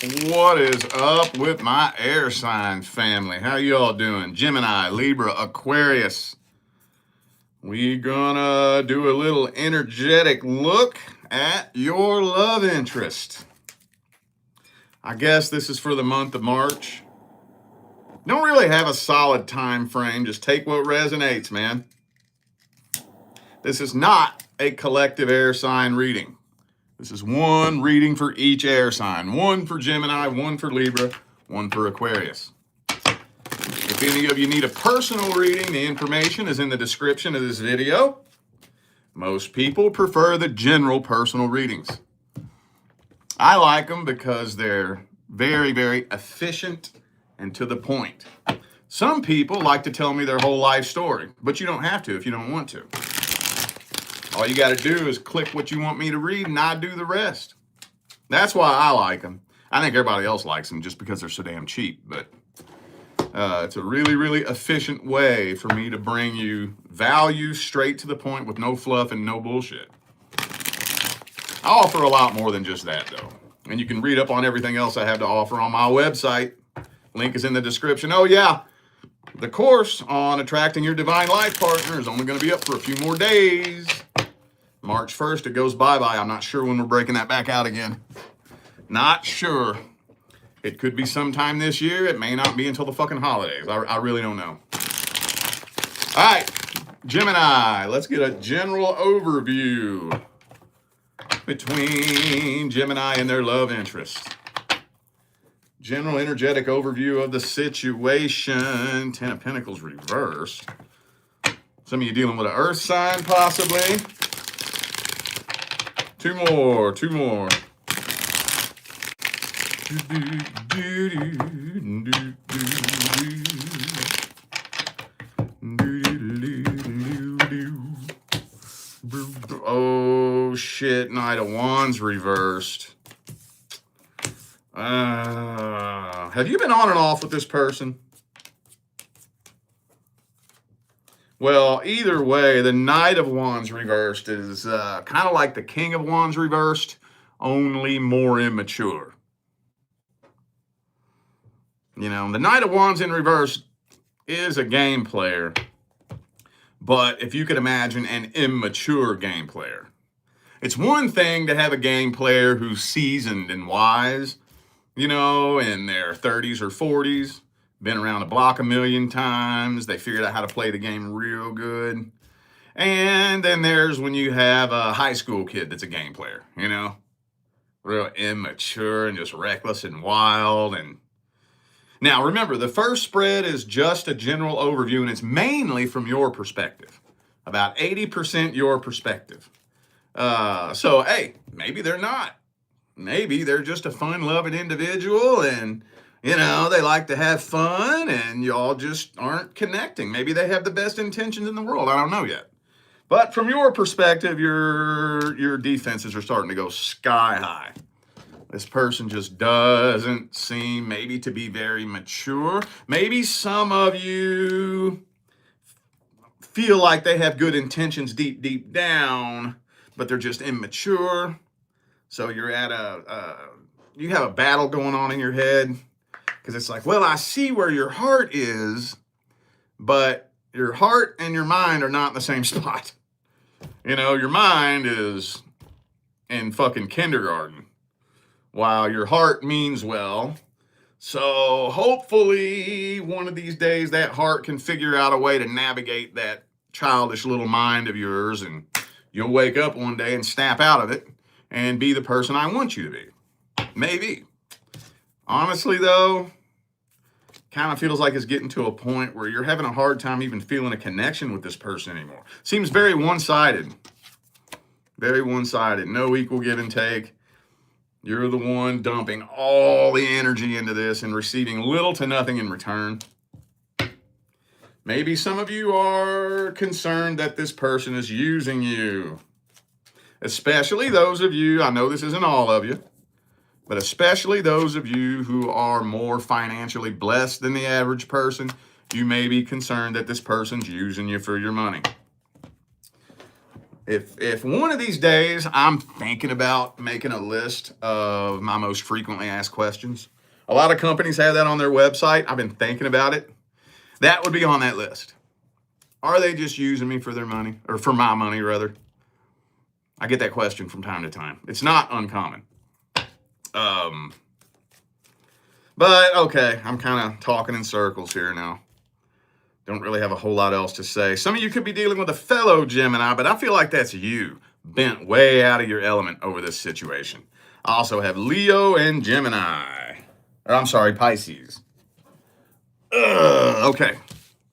What is up with my air sign family? How you all doing? Gemini, Libra, Aquarius. We gonna do a little energetic look at your love interest. I guess this is for the month of March. Don't really have a solid time frame. Just take what resonates, man. This is not a collective air sign reading. This is one reading for each air sign. One for Gemini, one for Libra, one for Aquarius. If any of you need a personal reading, the information is in the description of this video. Most people prefer the general personal readings. I like them because they're very, very efficient and to the point. Some people like to tell me their whole life story, but you don't have to if you don't want to. All you got to do is click what you want me to read, and I do the rest. That's why I like them. I think everybody else likes them just because they're so damn cheap. But it's a really, really efficient way for me to bring you value straight to the point with no fluff and no bullshit. I offer a lot more than just that, though. And you can read up on everything else I have to offer on my website. Link is in the description. Oh, yeah. The course on attracting your divine life partner is only going to be up for a few more days. March 1st, it goes bye-bye. I'm not sure when we're breaking that back out again. Not sure. It could be sometime this year. It may not be until the fucking holidays. I really don't know. All right, Gemini. Let's get a general overview between Gemini and their love interest. General energetic overview of the situation. 10 of Pentacles reversed. Some of you dealing with an earth sign, possibly. Two more. Oh, shit. Knight of Wands reversed. Have you been on and off with this person? Well, either way, the Knight of Wands reversed is kind of like the King of Wands reversed, only more immature. You know, the Knight of Wands in reverse is a game player, but if you could imagine an immature game player. It's one thing to have a game player who's seasoned and wise, you know, in their 30s or 40s. Been around the block a million times. They figured out how to play the game real good. And then there's when you have a high school kid that's a game player, you know, real immature and just reckless and wild. And now remember, the first spread is just a general overview, and it's mainly from your perspective, about 80% your perspective. So, hey, maybe they're not. Maybe they're just a fun-loving individual and, you know, they like to have fun and y'all just aren't connecting. Maybe they have the best intentions in the world. I don't know yet. But from your perspective, your defenses are starting to go sky high. This person just doesn't seem maybe to be very mature. Maybe some of you feel like they have good intentions deep, deep down, but they're just immature. So you're at you have a battle going on in your head. Because it's like, well, I see where your heart is, but your heart and your mind are not in the same spot. You know, your mind is in fucking kindergarten, while your heart means well. So hopefully one of these days that heart can figure out a way to navigate that childish little mind of yours, and you'll wake up one day and snap out of it and be the person I want you to be. Maybe. Honestly, though, kind of feels like it's getting to a point where you're having a hard time even feeling a connection with this person anymore. Seems very one-sided. Very one-sided. No equal give and take. You're the one dumping all the energy into this and receiving little to nothing in return. Maybe some of you are concerned that this person is using you. Especially those of you, I know this isn't all of you, but especially those of you who are more financially blessed than the average person, you may be concerned that this person's using you for your money. If one of these days I'm thinking about making a list of my most frequently asked questions, a lot of companies have that on their website. I've been thinking about it. That would be on that list. Are they just using me for their money, or for my money rather? I get that question from time to time. It's not uncommon. But okay, I'm kind of talking in circles here now. Don't really have a whole lot else to say. Some of you could be dealing with a fellow Gemini, but I feel like that's you, bent way out of your element over this situation. I also have Leo and Gemini. Or I'm sorry, Pisces. Okay.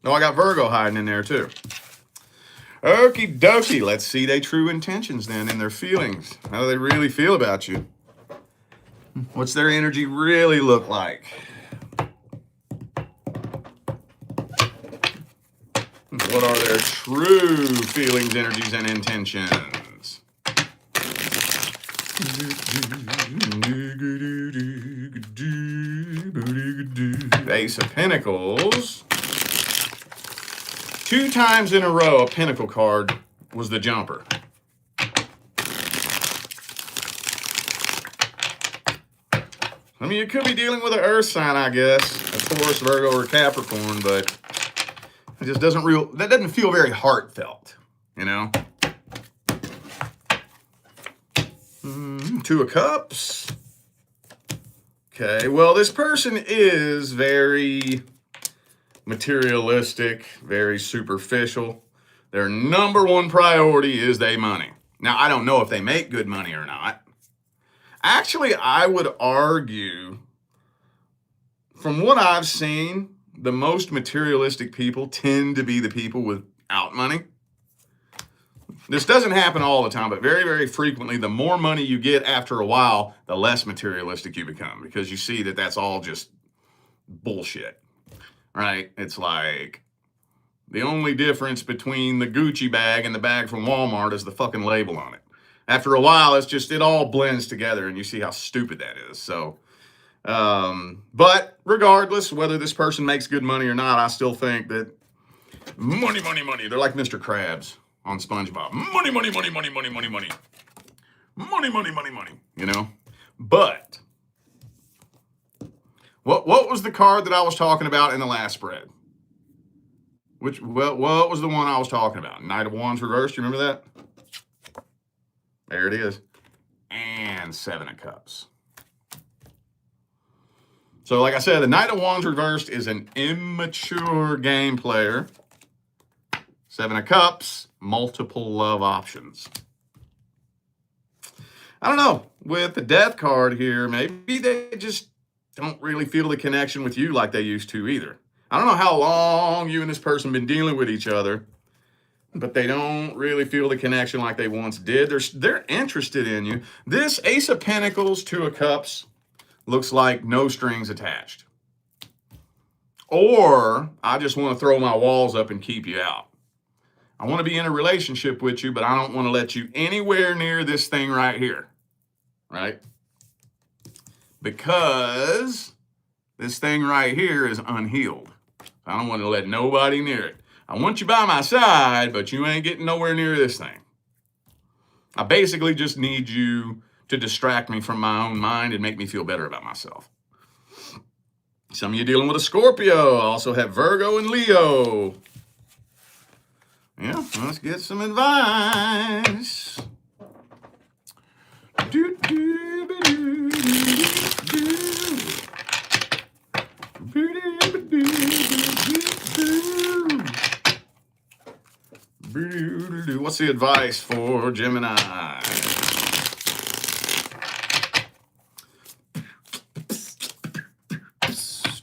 No, I got Virgo hiding in there too. Okie dokie. Let's see their true intentions then and their feelings. How do they really feel about you? What's their energy really look like? What are their true feelings, energies, and intentions? Ace of Pentacles. 2 times in a row, a Pentacle card was the jumper. I mean, you could be dealing with an earth sign, I guess, a Taurus, Virgo, or Capricorn, but it just that doesn't feel very heartfelt, you know? 2 of Cups. Okay, well, this person is very materialistic, very superficial. Their number one priority is their money. Now, I don't know if they make good money or not. Actually, I would argue, from what I've seen, the most materialistic people tend to be the people without money. This doesn't happen all the time, but very, very frequently, the more money you get after a while, the less materialistic you become, because you see that that's all just bullshit, right? It's like the only difference between the Gucci bag and the bag from Walmart is the fucking label on it. After a while, it all blends together, and you see how stupid that is. So, but regardless, whether this person makes good money or not, I still think that money, money, money. They're like Mr. Krabs on SpongeBob. Money, money, money, money, money, money, money. Money, money, money, money, you know? But what was the card that I was talking about in the last spread? What was the one I was talking about? Knight of Wands reversed, you remember that? There it is. And 7 of Cups. So like I said, the Knight of Wands reversed is an immature game player. 7 of Cups, multiple love options. I don't know. With the Death card here, maybe they just don't really feel the connection with you like they used to either. I don't know how long you and this person been dealing with each other, but they don't really feel the connection like they once did. They're interested in you. This Ace of Pentacles, 2 of Cups, looks like no strings attached. Or I just want to throw my walls up and keep you out. I want to be in a relationship with you, but I don't want to let you anywhere near this thing right here, right? Because this thing right here is unhealed. I don't want to let nobody near it. I want you by my side, but you ain't getting nowhere near this thing. I basically just need you to distract me from my own mind and make me feel better about myself. Some of you dealing with a Scorpio. I also have Virgo and Leo. Yeah, let's get some advice. What's the advice for Gemini?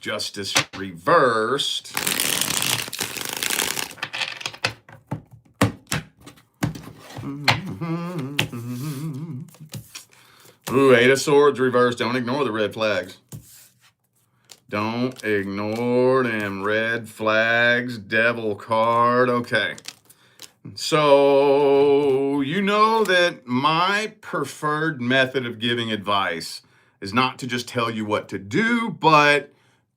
Justice reversed. Ooh, 8 of Swords reversed. Don't ignore the red flags. Don't ignore them red flags. Devil card. Okay. So, you know that my preferred method of giving advice is not to just tell you what to do, but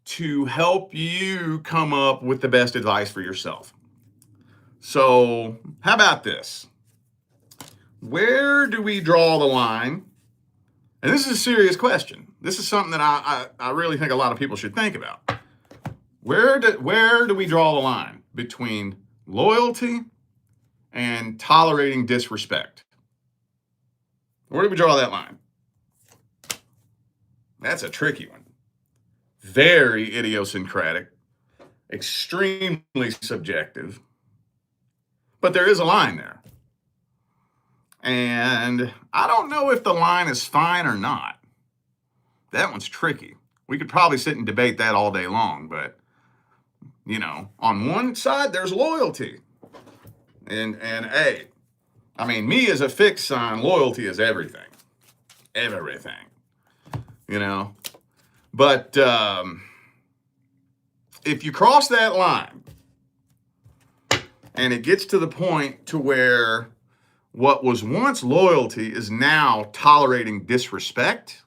to help you come up with the best advice for yourself. So, how about this? where do we draw the line? And this is a serious question. This is something that I really think a lot of people should think about. Where do we draw the line between loyalty and tolerating disrespect? Where do we draw that line? That's a tricky one. Very idiosyncratic, extremely subjective, but there is a line there. And I don't know if the line is fine or not. That one's tricky. We could probably sit and debate that all day long, but, you know, on one side, there's loyalty. And hey, I mean, me as a fixed sign, loyalty is everything. Everything. You know? But if you cross that line and it gets to the point to where what was once loyalty is now tolerating disrespect,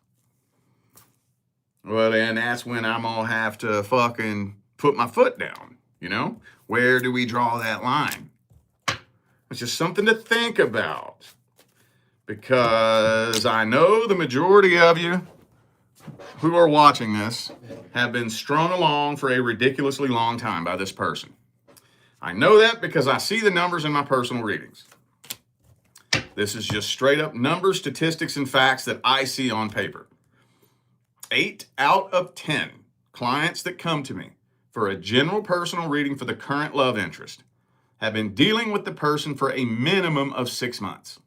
well, then that's when I'm going to have to fucking put my foot down, you know? Where do we draw that line? It's just something to think about, because I know the majority of you who are watching this have been strung along for a ridiculously long time by this person. I know that because I see the numbers in my personal readings. This is just straight up numbers, statistics, and facts that I see on paper. 8 out of 10 clients that come to me for a general personal reading for the current love interest have been dealing with the person for a minimum of 6 months.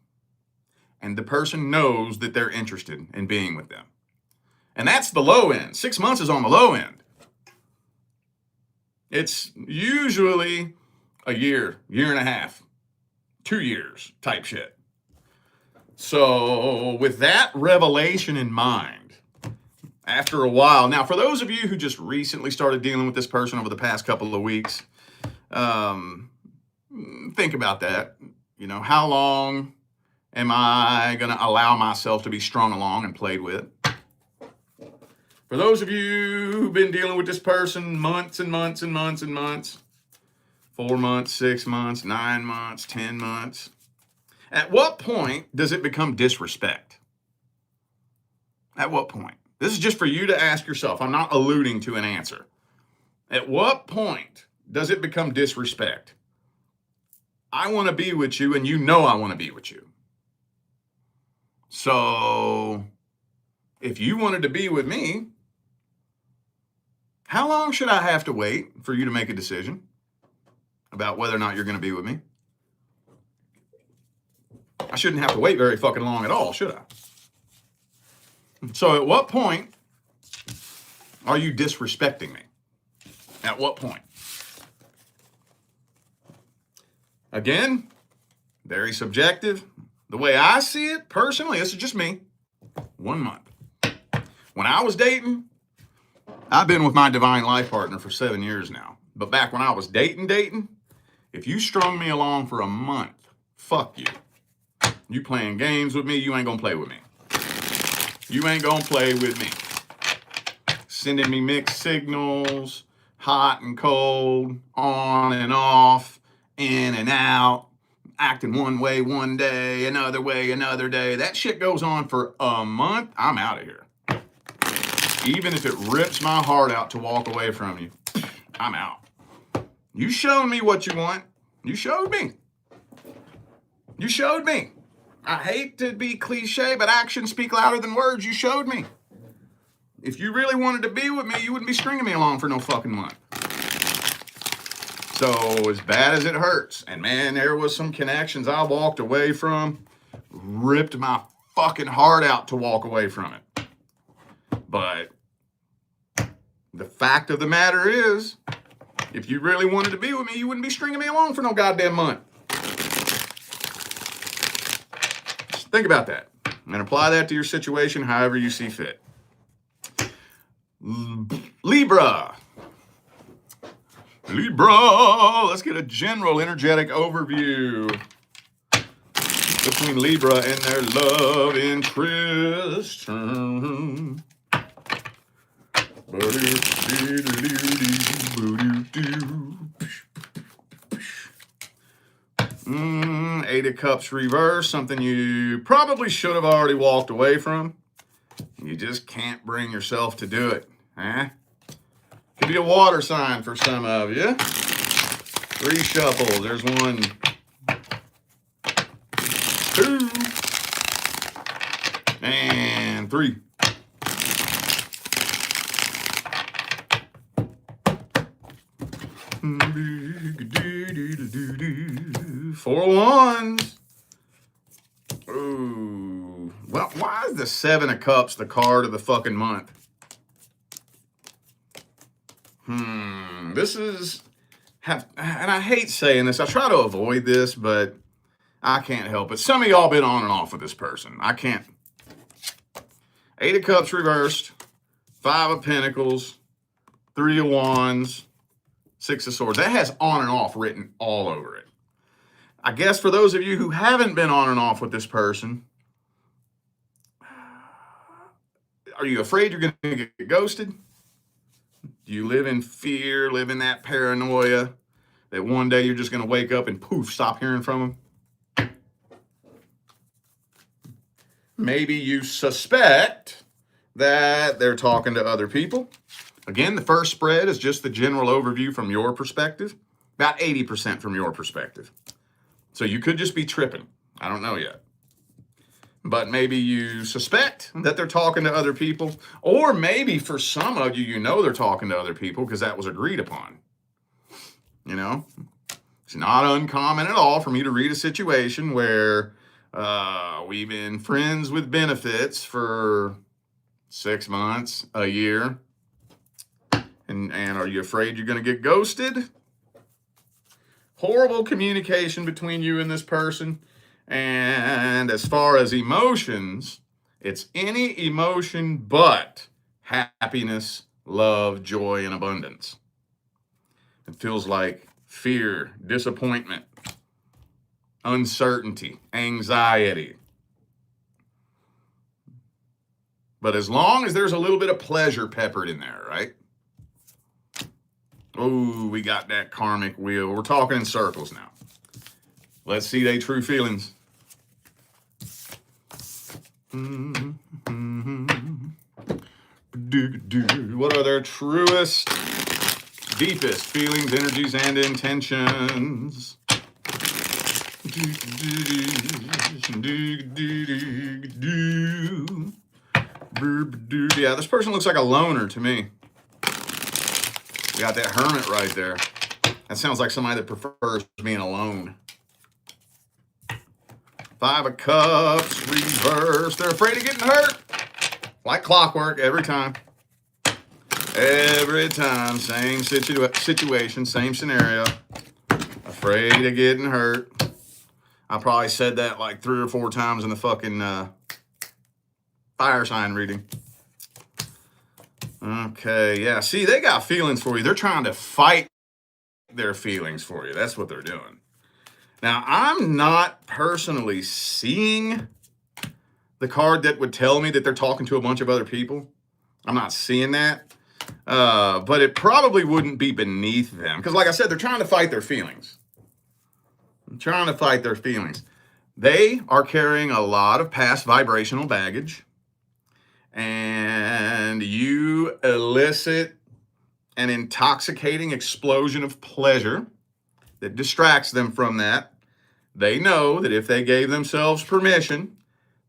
And the person knows that they're interested in being with them. And that's the low end. 6 months is on the low end. It's usually a year, year and a half, 2 years type shit. So with that revelation in mind, after a while, now for those of you who just recently started dealing with this person over the past couple of weeks, think about that. You know, how long am I going to allow myself to be strung along and played with? For those of you who've been dealing with this person months and months and months and months, 4 months, 6 months, 9 months, 10 months, at what point does it become disrespect? At what point? This is just for you to ask yourself. I'm not alluding to an answer. At what point does it become disrespect? I want to be with you, and you know I want to be with you. So if you wanted to be with me, how long should I have to wait for you to make a decision about whether or not you're going to be with me? I shouldn't have to wait very fucking long at all, should I? So at what point are you disrespecting me? At what point? Again, very subjective. The way I see it, personally, this is just me. 1 month. When I was dating, I've been with my divine life partner for 7 years now. But back when I was dating, if you strung me along for a month, fuck you. You playing games with me, you ain't gonna play with me. You ain't gonna play with me. Sending me mixed signals, hot and cold, on and off, in and out, acting one way one day, another way another day. That shit goes on for a month, I'm out of here. Even if it rips my heart out to walk away from you, I'm out. You showed me what you want. You showed me. You showed me. I hate to be cliche, but actions speak louder than words. You showed me. If you really wanted to be with me, you wouldn't be stringing me along for no fucking month. So as bad as it hurts, and man, there was some connections I walked away from, ripped my fucking heart out to walk away from it. But the fact of the matter is, if you really wanted to be with me, you wouldn't be stringing me along for no goddamn month. Just think about that and apply that to your situation however you see fit. Libra. Let's get a general energetic overview between Libra and their love interest. Eight of Cups reverse, something you probably should have already walked away from. You just can't bring yourself to do it. Eh? Could be a water sign for some of you. 3 shuffles. There's 1, 2, and 3. Four wands. Ooh. Well, why is the 7 of Cups the card of the fucking month? This is, and I hate saying this. I try to avoid this, but I can't help it. Some of y'all been on and off with this person. I can't. 8 of Cups reversed, 5 of Pentacles, 3 of Wands, 6 of Swords. That has on and off written all over it. I guess for those of you who haven't been on and off with this person, are you afraid you're going to get ghosted? Do you live in fear, live in that paranoia that one day you're just going to wake up and poof, stop hearing from them? Maybe you suspect that they're talking to other people. Again, the first spread is just the general overview from your perspective, about 80% from your perspective. So you could just be tripping. I don't know yet. But maybe you suspect that they're talking to other people, or maybe for some of you, you know they're talking to other people because that was agreed upon. You know, it's not uncommon at all for me to read a situation where we've been friends with benefits for 6 months, a year, and are you afraid you're going to get ghosted? Horrible communication between you and this person. And as far as emotions, it's any emotion but happiness, love, joy, and abundance. It feels like fear, disappointment, uncertainty, anxiety. But as long as there's a little bit of pleasure peppered in there, right? Oh, we got that karmic wheel. We're talking in circles now. Let's see their true feelings. What are their truest, deepest feelings, energies, and intentions? Yeah, this person looks like a loner to me. We got that Hermit right there. That sounds like somebody that prefers being alone. 5 of Cups, reverse. They're afraid of getting hurt. Like clockwork, every time. Every time, same situation, same scenario. Afraid of getting hurt. I probably said that like 3 or 4 times in the fucking fire sign reading. Okay, yeah. See, they got feelings for you. They're trying to fight their feelings for you. That's what they're doing. Now, I'm not personally seeing the card that would tell me that they're talking to a bunch of other people. I'm not seeing that. But it probably wouldn't be beneath them. Because like I said, they're trying to fight their feelings. I'm trying to fight their feelings. They are carrying a lot of past vibrational baggage. And you elicit an intoxicating explosion of pleasure that distracts them from that. They know that if they gave themselves permission,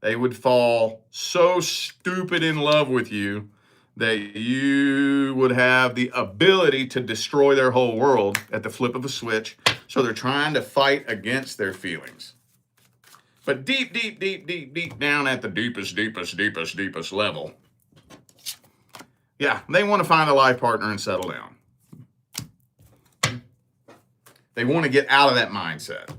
they would fall so stupid in love with you that you would have the ability to destroy their whole world at the flip of a switch. So they're trying to fight against their feelings. But deep, deep, deep, deep, deep down at the deepest level, yeah, they want to find a life partner and settle down. They want to get out of that mindset.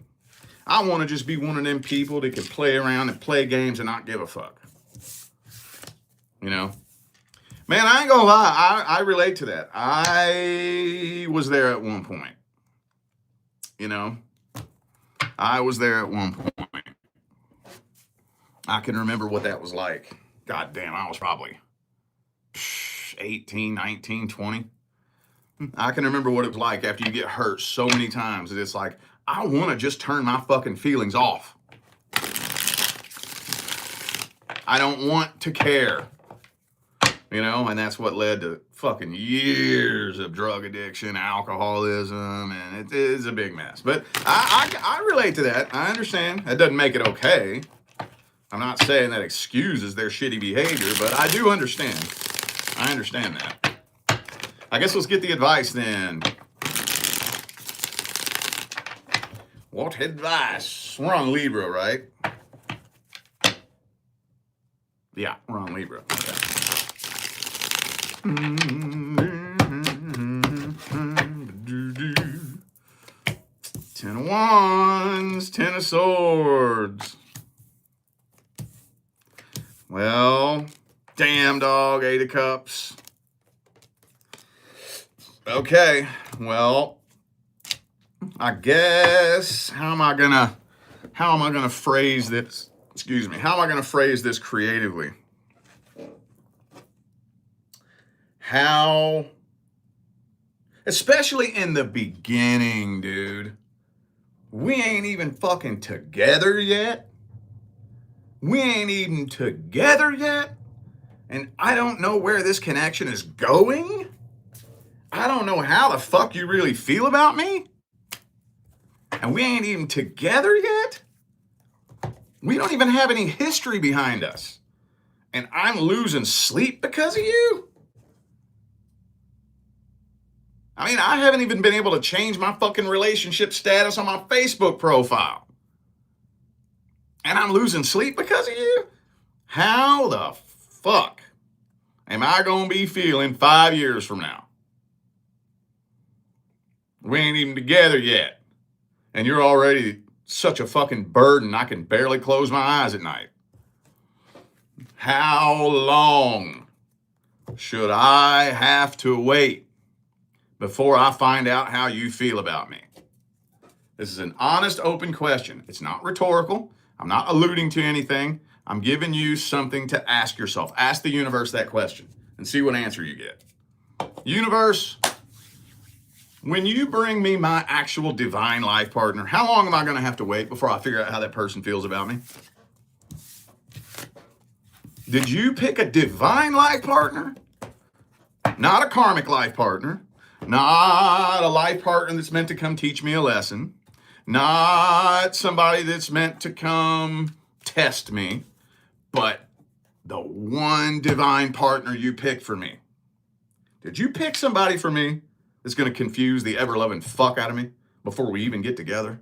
I want to just be one of them people that can play around and play games and not give a fuck. You know? Man, I ain't gonna lie. I relate to that. I was there at one point. You know? I was there at one point. I can remember what that was like. God damn, I was probably 18, 19, 20. I can remember what it was like after you get hurt so many times that it's like, I want to just turn my fucking feelings off. I don't want to care. You know, and that's what led to fucking years of drug addiction, alcoholism, and it is a big mess. But I relate to that. I understand. That doesn't make it okay. I'm not saying that excuses their shitty behavior, but I do understand. I understand that. I guess let's get the advice then. What advice? We're on Libra, right? Yeah, we're on Libra. Okay. 10 of Wands, 10 of Swords. Well, damn dog, 8 of Cups. Okay, well, I guess how am I gonna phrase this? Excuse me. How am I gonna phrase this creatively? How, especially in the beginning, dude, we ain't even fucking together yet. We ain't even together yet. And I don't know where this connection is going. I don't know how the fuck you really feel about me. And we ain't even together yet. We don't even have any history behind us. And I'm losing sleep because of you. I mean, I haven't even been able to change my fucking relationship status on my Facebook profile. And I'm losing sleep because of you? How the fuck am I going to be feeling 5 years from now? We ain't even together yet. And you're already such a fucking burden, I can barely close my eyes at night. How long should I have to wait before I find out how you feel about me? This is an honest, open question. It's not rhetorical. I'm not alluding to anything. I'm giving you something to ask yourself. Ask the universe that question and see what answer you get. Universe, when you bring me my actual divine life partner, how long am I going to have to wait before I figure out how that person feels about me? Did you pick a divine life partner? Not a karmic life partner. Not a life partner that's meant to come teach me a lesson. Not somebody that's meant to come test me. But the one divine partner you picked for me. Did you pick somebody for me that's going to confuse the ever-loving fuck out of me before we even get together?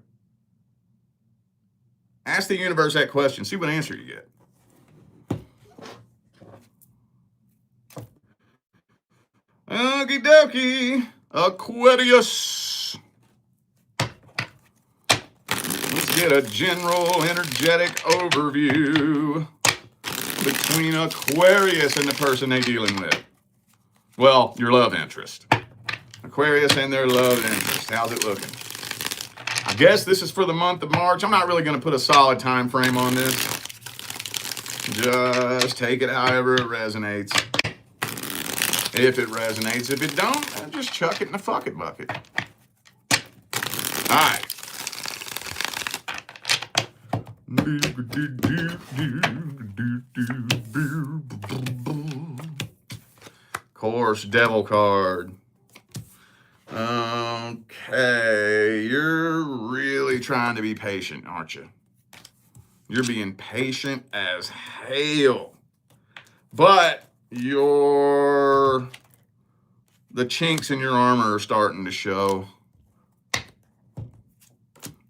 Ask the universe that question. See what answer you get. Okie dokie, Aquarius. Let's get a general energetic overview between Aquarius and the person they're dealing with. Well, your love interest. Aquarius and their love interest. How's it looking? I guess this is for the month of March. I'm not really going to put a solid time frame on this. Just take it however it resonates. If it resonates. If it don't, just chuck it in the fuck it bucket. All right. Course, devil card. Okay, you're really trying to be patient, aren't you? You're being patient as hell. But the chinks in your armor are starting to show.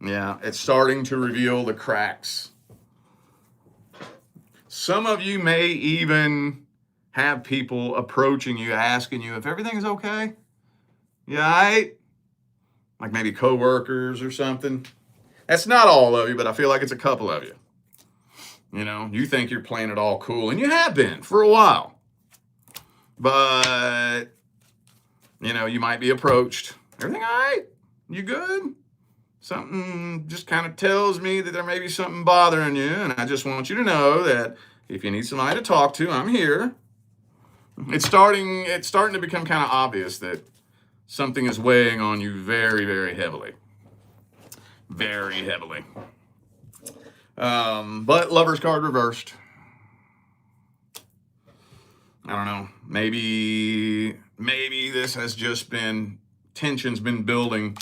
Yeah, it's starting to reveal the cracks. Some of you may even have people approaching you, asking you if everything is okay. You all right? Like maybe coworkers or something. That's not all of you, but I feel like it's a couple of you. You know, you think you're playing it all cool, and you have been for a while. But, you know, you might be approached. Everything all right? You good? Something just kind of tells me that there may be something bothering you, and I just want you to know that if you need somebody to talk to, I'm here. It's starting to become kind of obvious that something is weighing on you very, very heavily. very heavily. But Lover's card reversed. I don't know. Maybe this has just been, tension's been building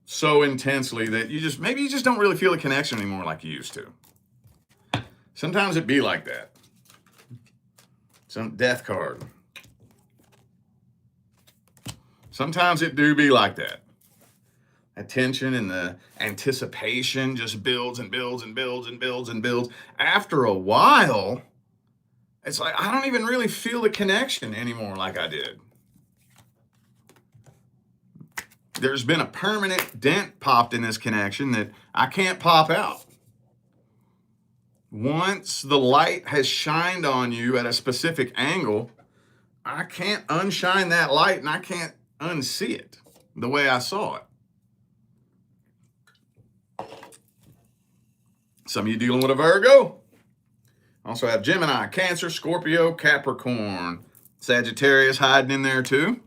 so intensely that maybe you just don't really feel a connection anymore like you used to. Sometimes it be like that. Some death card. Sometimes it do be like that. That tension and the anticipation just builds and builds and builds and builds and builds. After a while, it's like I don't even really feel the connection anymore like I did. There's been a permanent dent popped in this connection that I can't pop out. Once the light has shined on you at a specific angle, I can't unshine that light and I can't unsee it the way I saw it. Some of you dealing with a Virgo. Also have Gemini, Cancer, Scorpio, Capricorn, Sagittarius hiding in there too.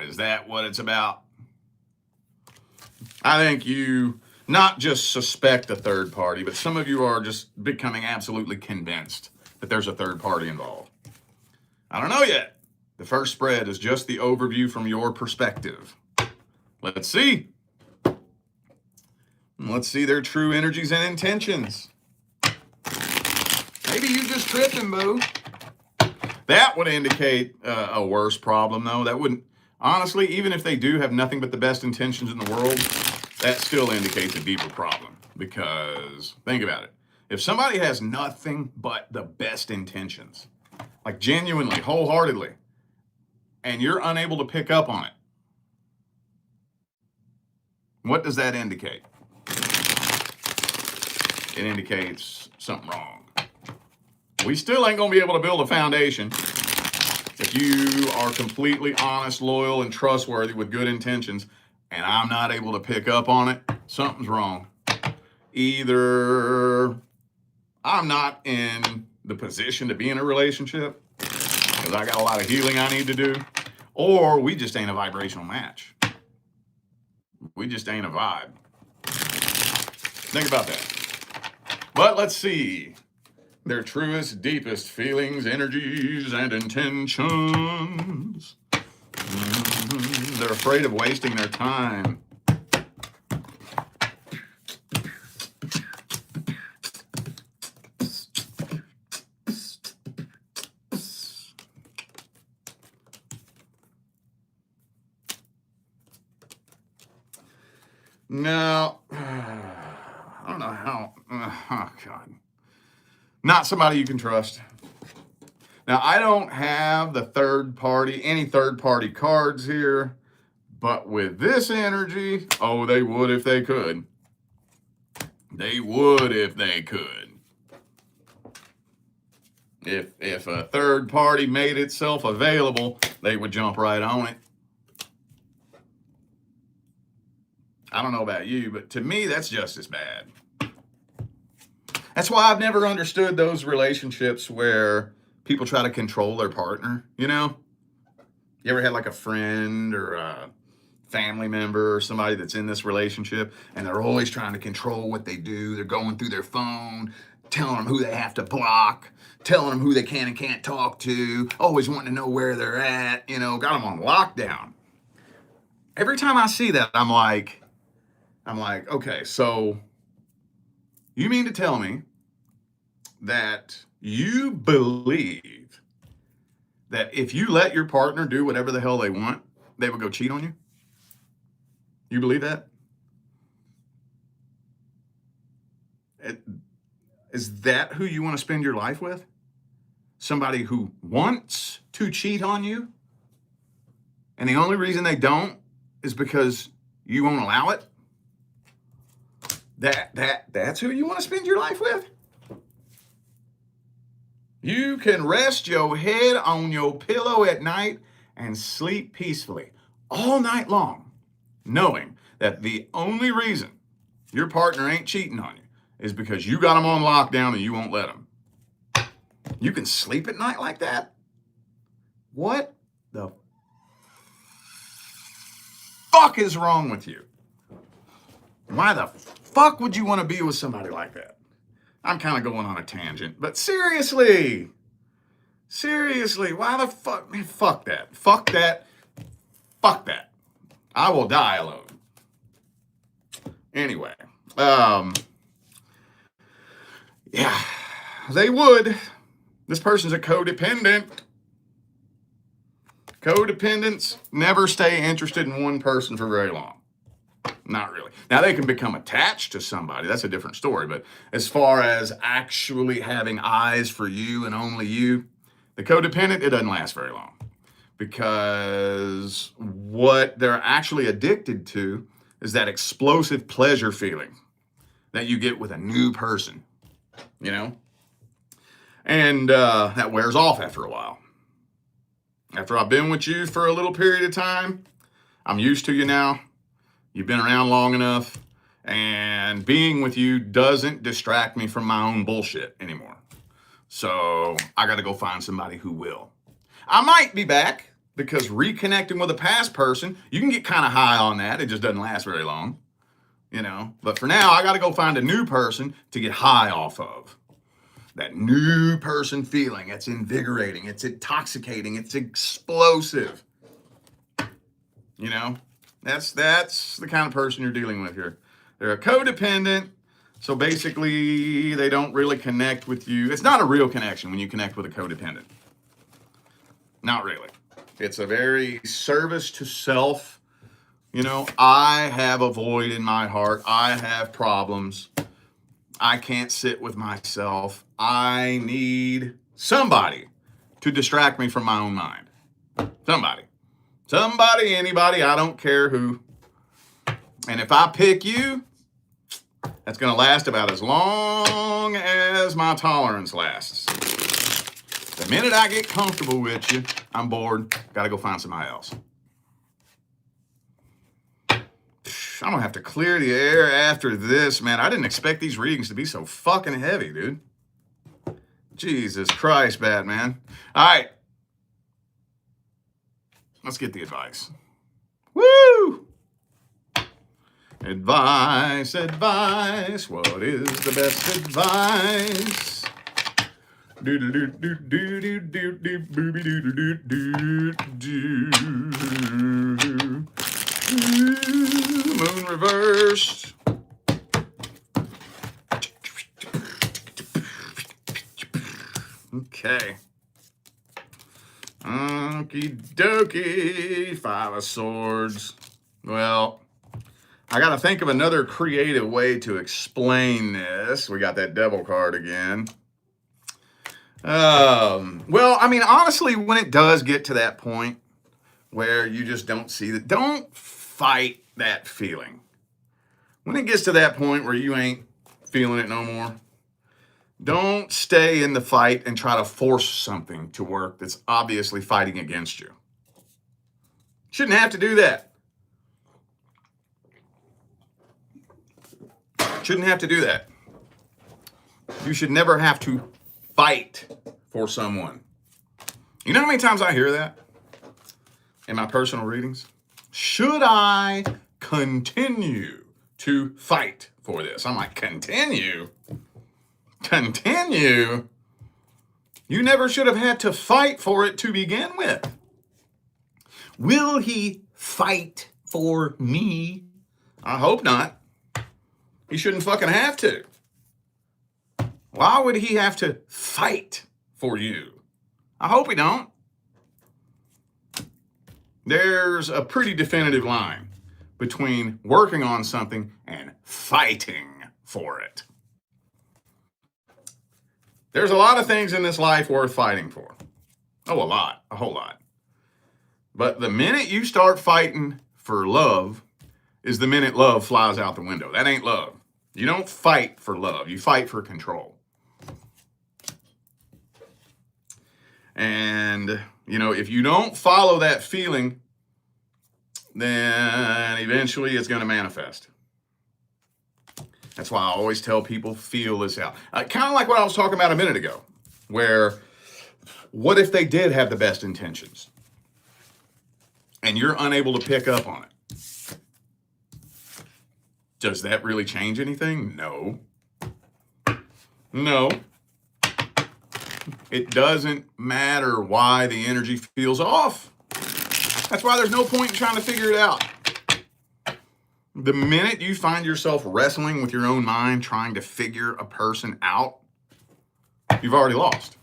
Is that what it's about? I think you not just suspect a third party, but some of you are just becoming absolutely convinced that there's a third party involved. I don't know yet. The first spread is just the overview from your perspective. Let's see. Let's see their true energies and intentions. Maybe you just tripping, boo. That would indicate a worse problem, though. That wouldn't, honestly, even if they do have nothing but the best intentions in the world, that still indicates a deeper problem. Because, think about it. If somebody has nothing but the best intentions, like genuinely, wholeheartedly, and you're unable to pick up on it, what does that indicate? It indicates something wrong. We still ain't gonna be able to build a foundation if you are completely honest, loyal, and trustworthy with good intentions, and I'm not able to pick up on it. Something's wrong. Either I'm not in the position to be in a relationship because I got a lot of healing I need to do, or we just ain't a vibrational match. We just ain't a vibe. Think about that. But let's see their truest, deepest feelings, energies, and intentions. They're afraid of wasting their time. Now, I don't know how, oh God. Not somebody you can trust. Now, I don't have the any third party cards here, but with this energy, oh, they would if they could. They would if they could. If a third party made itself available, they would jump right on it. I don't know about you, but to me, that's just as bad. That's why I've never understood those relationships where people try to control their partner, you know? You ever had like a friend or a family member or somebody that's in this relationship and they're always trying to control what they do? They're going through their phone, telling them who they have to block, telling them who they can and can't talk to, always wanting to know where they're at, you know, got them on lockdown. Every time I see that, I'm like, okay, so you mean to tell me that you believe that if you let your partner do whatever the hell they want, they would go cheat on you? You believe that? Is that who you want to spend your life with? Somebody who wants to cheat on you? And the only reason they don't is because you won't allow it? That's who you want to spend your life with? You can rest your head on your pillow at night and sleep peacefully all night long, knowing that the only reason your partner ain't cheating on you is because you got them on lockdown and you won't let them. You can sleep at night like that? What the fuck is wrong with you? Why the fuck would you want to be with somebody like that? I'm kind of going on a tangent, but seriously, why the fuck, man, fuck that. I will die alone. Anyway, yeah, they would. This person's a codependent. Codependents never stay interested in one person for very long. Not really. Now, they can become attached to somebody. That's a different story. But as far as actually having eyes for you and only you, the codependent, it doesn't last very long. Because what they're actually addicted to is that explosive pleasure feeling that you get with a new person, you know? And that wears off after a while. After I've been with you for a little period of time, I'm used to you now. You've been around long enough, and being with you doesn't distract me from my own bullshit anymore. So I got to go find somebody who will. I might be back, because reconnecting with a past person, you can get kind of high on that. It just doesn't last very long, you know. But for now, I got to go find a new person to get high off of. That new person feeling, it's invigorating, it's intoxicating, it's explosive. You know? That's the kind of person you're dealing with here. They're a codependent, so basically they don't really connect with you. It's not a real connection when you connect with a codependent. Not really. It's a very service to self. You know, I have a void in my heart. I have problems. I can't sit with myself. I need somebody to distract me from my own mind. Somebody, anybody, I don't care who. And if I pick you, that's going to last about as long as my tolerance lasts. The minute I get comfortable with you, I'm bored. Got to go find somebody else. I'm going to have to clear the air after this, man. I didn't expect these readings to be so fucking heavy, dude. Jesus Christ, Batman. All right. Let's get the advice. Woo! Advice. What is the best advice? Moon reversed. Okay. Okie dokie. 5 of Swords. Well, I got to think of another creative way to explain this. We got that Devil card again. Well, I mean, honestly, when it does get to that point where you just don't see that, don't fight that feeling. When it gets to that point where you ain't feeling it no more, don't stay in the fight and try to force something to work that's obviously fighting against you. Shouldn't have to do that. Shouldn't have to do that. You should never have to fight for someone. You know how many times I hear that in my personal readings? Should I continue to fight for this? I'm like, continue? Continue? You never should have had to fight for it to begin with. Will he fight for me? I hope not. He shouldn't fucking have to. Why would he have to fight for you? I hope he don't. There's a pretty definitive line between working on something and fighting for it. There's a lot of things in this life worth fighting for. Oh, a whole lot. But the minute you start fighting for love is the minute love flies out the window. That ain't love. You don't fight for love. You fight for control. And, you know, if you don't follow that feeling, then eventually it's going to manifest. That's why I always tell people, feel this out. Kind of like what I was talking about a minute ago, where what if they did have the best intentions and you're unable to pick up on it? Does that really change anything? No. No. It doesn't matter why the energy feels off. That's why there's no point in trying to figure it out. The minute you find yourself wrestling with your own mind, trying to figure a person out, you've already lost.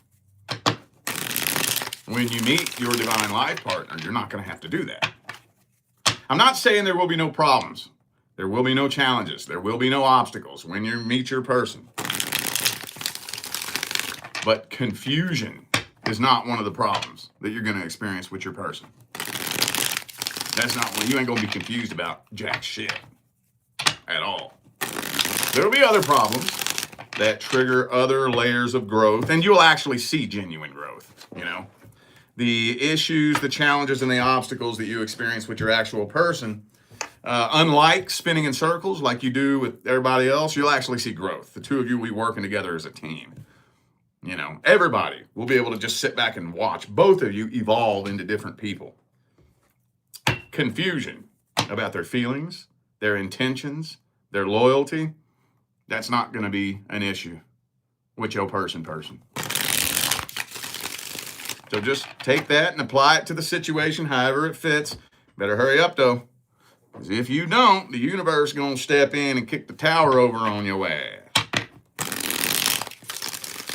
When you meet your divine life partner, you're not going to have to do that. I'm not saying there will be no problems. There will be no challenges. There will be no obstacles when you meet your person. But confusion is not one of the problems that you're going to experience with your person. That's not one. You ain't going to be confused about jack shit at all. There'll be other problems that trigger other layers of growth, and you'll actually see genuine growth, you know. The issues, the challenges, and the obstacles that you experience with your actual person, unlike spinning in circles like you do with everybody else, you'll actually see growth. The two of you will be working together as a team. You know, everybody will be able to just sit back and watch both of you evolve into different people. Confusion about their feelings, their intentions, their loyalty, that's not going to be an issue with your person. So just take that and apply it to the situation however it fits. Better hurry up, though. Because if you don't, the universe is going to step in and kick the tower over on your ass.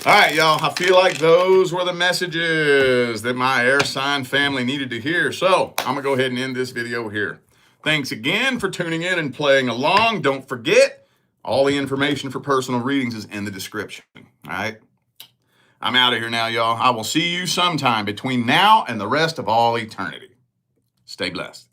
All right, y'all. I feel like those were the messages that my air sign family needed to hear. So I'm going to go ahead and end this video here. Thanks again for tuning in and playing along. Don't forget, all the information for personal readings is in the description. All right? I'm out of here now, y'all. I will see you sometime between now and the rest of all eternity. Stay blessed.